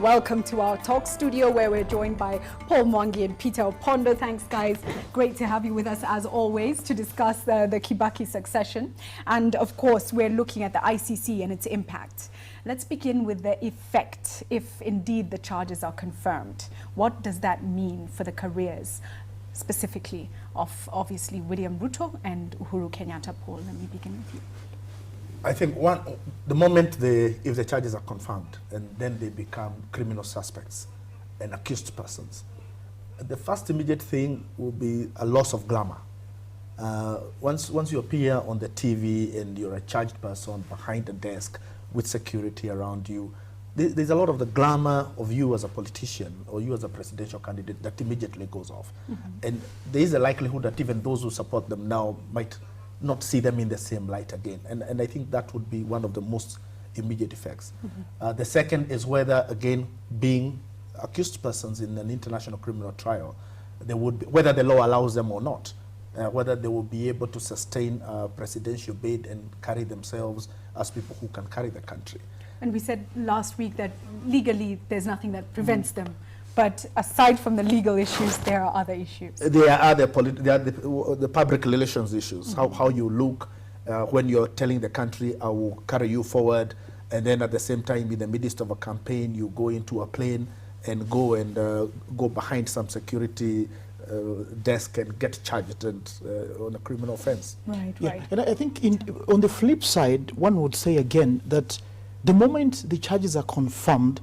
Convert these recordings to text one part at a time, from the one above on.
Welcome to our talk studio where we're joined by Paul Mwangi and Peter Opondo. Thanks, guys. Great to have you with us as always to discuss the Kibaki succession. And of course, we're looking at the ICC and its impact. Let's begin with the effect, if indeed the charges are confirmed. What does that mean for the careers, specifically of obviously William Ruto and Uhuru Kenyatta? Paul, let me begin with you. I think the moment if the charges are confirmed and then they become criminal suspects and accused persons, the first immediate thing will be a loss of glamour. Once you appear on the TV and you're a charged person behind a desk with security around you, there's a lot of the glamour of you as a politician or you as a presidential candidate that immediately goes off. And there is a likelihood that even those who support them now might not see them in the same light again. And I think that would be one of the most immediate effects. The second is whether, again, being accused persons in an international criminal trial, whether the law allows them or not, whether they will be able to sustain a presidential bid and carry themselves as people who can carry the country. And we said last week that legally there's nothing that prevents them. But aside from the legal issues, there are other issues. There are the public relations issues, how you look when you're telling the country, I will carry you forward, and then at the same time, in the midst of a campaign, you go into a plane and go behind some security desk and get charged on a criminal offense. Right, yeah. right. And I think on the flip side, one would say again that the moment the charges are confirmed,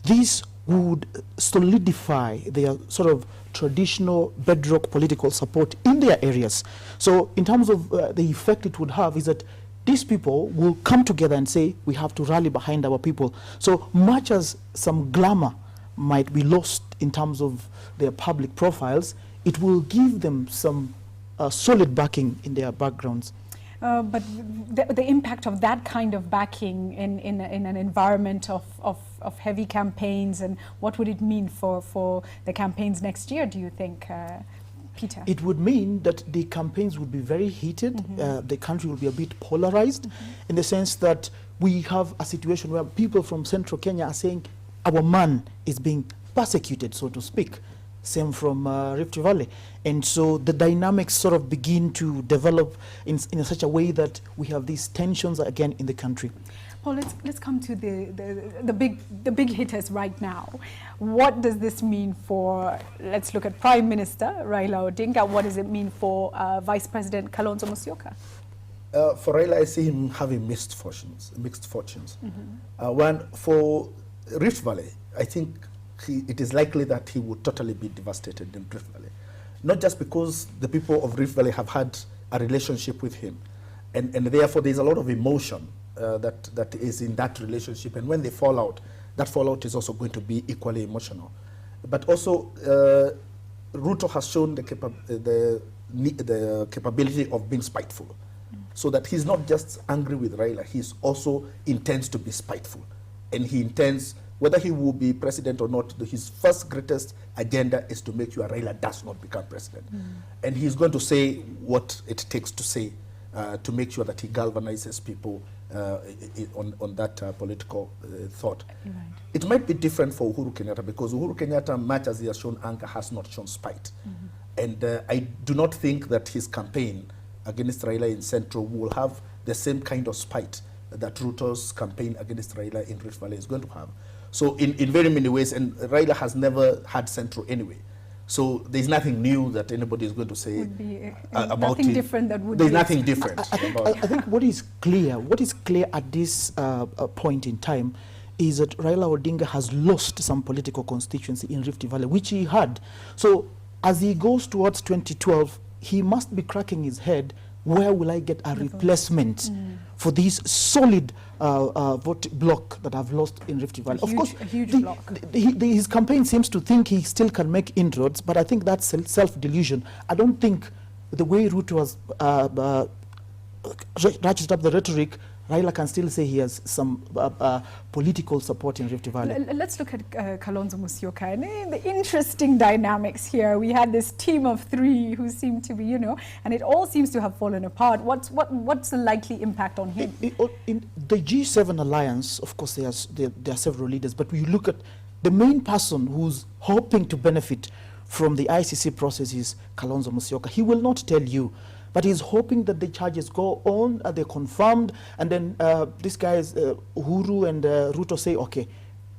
these would solidify their sort of traditional bedrock political support in their areas. So in terms of the effect it would have is that these people will come together and say, we have to rally behind our people. So much as some glamour might be lost in terms of their public profiles, it will give them some solid backing in their backgrounds. But the impact of that kind of backing in an environment of heavy campaigns, and what would it mean for the campaigns next year, do you think, Peter? It would mean that the campaigns would be very heated. The country will be a bit polarized in the sense that we have a situation where people from central Kenya are saying our man is being persecuted, so to speak. Same from Rift Valley. And so the dynamics sort of begin to develop in such a way that we have these tensions again in the country. Paul, let's come to the big hitters right now. What does this mean for, let's look at Prime Minister Raila Odinga. What does it mean for Vice President Kalonzo Musyoka? For Raila, I see him having mixed fortunes. One, for Rift Valley, I think it is likely that he would totally be devastated in Rift Valley. Not just because the people of Rift Valley have had a relationship with him, and therefore there's a lot of emotion that is in that relationship, and when they fall out, that fallout is also going to be equally emotional. But also, Ruto has shown the capability of being spiteful, so that he's not just angry with Raila, he also intends to be spiteful, and he intends, whether he will be president or not, his first greatest agenda is to make sure Raila does not become president. And he's going to say what it takes to say to make sure that he galvanizes people on that political thought. Right. It might be different for Uhuru Kenyatta because Uhuru Kenyatta, much as he has shown anger, has not shown spite. And I do not think that his campaign against Raila in Central will have the same kind of spite that Ruto's campaign against Raila in Rift Valley is going to have. So in very many ways, and Raila has never had Central anyway. So there's nothing new that anybody is going to say about nothing it. Different that would there's be nothing different. I think what is clear at this point in time is that Raila Odinga has lost some political constituency in Rift Valley, which he had. So as he goes towards 2012, he must be cracking his head, where will I get a replacement for this solid vote block that I've lost in Rift Valley? Of course, a huge block. His campaign seems to think he still can make inroads, but I think that's self-delusion. I don't think the way Ruto has ratcheted up the rhetoric, Raila can still say he has some political support in Rift Valley. Let's look at Kalonzo Musyoka and the interesting dynamics here. We had this team of three who seem to be, and it all seems to have fallen apart. What's the likely impact on him? In the G7 alliance, of course, there are several leaders, but we look at the main person who's hoping to benefit from the ICC process is Kalonzo Musyoka. He will not tell you, but he's hoping that the charges go on, they're confirmed, and then these guys, Uhuru and Ruto, say, okay,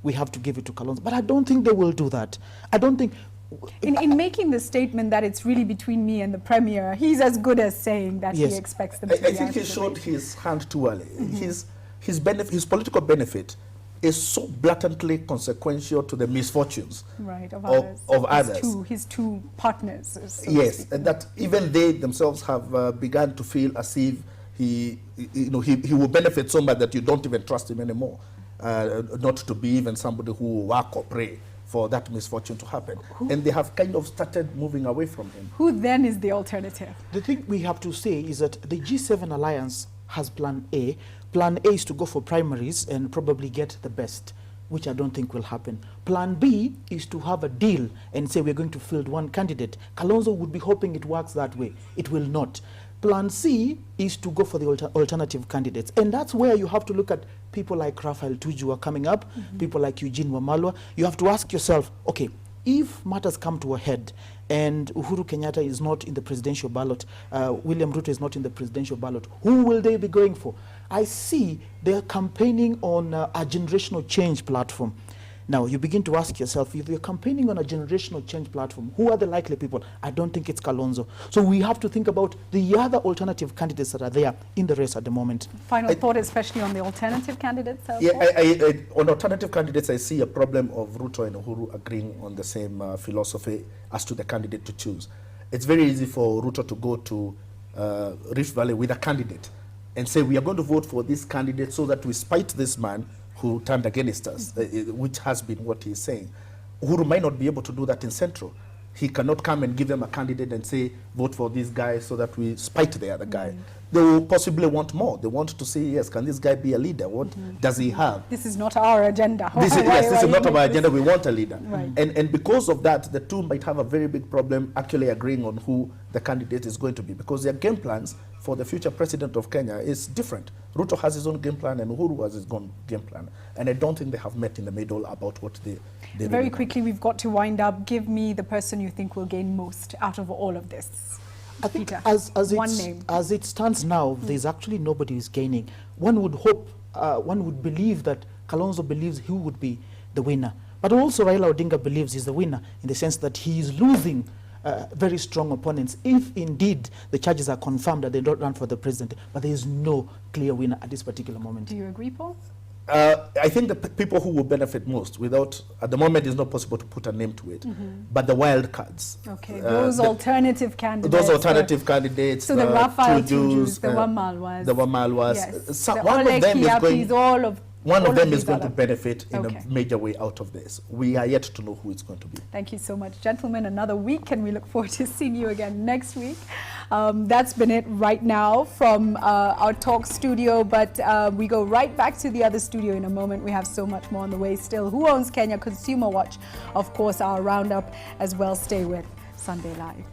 we have to give it to Kalonzo. But I don't think they will do that. I don't think... In making the statement that it's really between me and the Premier, he's as good as saying that Yes. he expects them to I be think out he of the showed way. his hand too early. His political benefit is so blatantly consequential to the misfortunes Right, of of others. others. His two partners. So to Yes, speak. and that even they themselves have begun to feel as if he will benefit so much that you don't even trust him anymore, not to be even somebody who will work or pray for that misfortune to happen. And they have kind of started moving away from him. Who then is the alternative? The thing we have to say is that the G7 alliance has plan A. Plan A is to go for primaries and probably get the best, which I don't think will happen. Plan B is to have a deal and say we're going to field one candidate. Kalonzo would be hoping it works that way. It will not. Plan C is to go for the alternative candidates. And that's where you have to look at people like Raphael Tuju are coming up, people like Eugene Wamalwa. You have to ask yourself, okay, if matters come to a head and Uhuru Kenyatta is not in the presidential ballot, William Ruto is not in the presidential ballot, who will they be going for? I see they're campaigning on a generational change platform. Now, you begin to ask yourself, if you're campaigning on a generational change platform, who are the likely people? I don't think it's Kalonzo. So we have to think about the other alternative candidates that are there in the race at the moment. Final thought, especially on the alternative candidates? Yeah, on alternative candidates, I see a problem of Ruto and Uhuru agreeing on the same philosophy as to the candidate to choose. It's very easy for Ruto to go to Rift Valley with a candidate and say, we are going to vote for this candidate so that we spite this man who turned against us, which has been what he's saying. Uhuru might not be able to do that in Central. He cannot come and give them a candidate and say, vote for this guy so that we spite the other guy. They will possibly want more. They want to say, yes, can this guy be a leader? What does he have? This is not our agenda. This is not our agenda. This? We want a leader. Right. And because of that, the two might have a very big problem actually agreeing on who the candidate is going to be, because their game plans for the future president of Kenya is different. Ruto has his own game plan and Uhuru has his own game plan. And I don't think they have met in the middle about what they Very really quickly, we've got to wind up. Give me the person you think will gain most out of all of this. I think Peter, as it stands now, there's actually nobody who's gaining. One would hope, one would believe that Kalonzo believes he would be the winner. But also Raila Odinga believes he's the winner in the sense that he is losing very strong opponents, if indeed the charges are confirmed that they don't run for the president. But there is no clear winner at this particular moment. Do you agree, Paul? I think the people who will benefit most, at the moment it's not possible to put a name to it, but the wild cards. Okay, those alternative candidates. Those alternative candidates. So the Raphael Tujus, Tujus, the Wamalwas. The Wamalwas. Yes. One of them is going... One all of them these is going to other- benefit in Okay. a major way out of this. We are yet to know who it's going to be. Thank you so much, gentlemen. Another week, and we look forward to seeing you again next week. That's been it right now from our talk studio, but we go right back to the other studio in a moment. We have so much more on the way still. Who Owns Kenya? Consumer Watch, of course, our roundup as well. Stay with Sunday Live.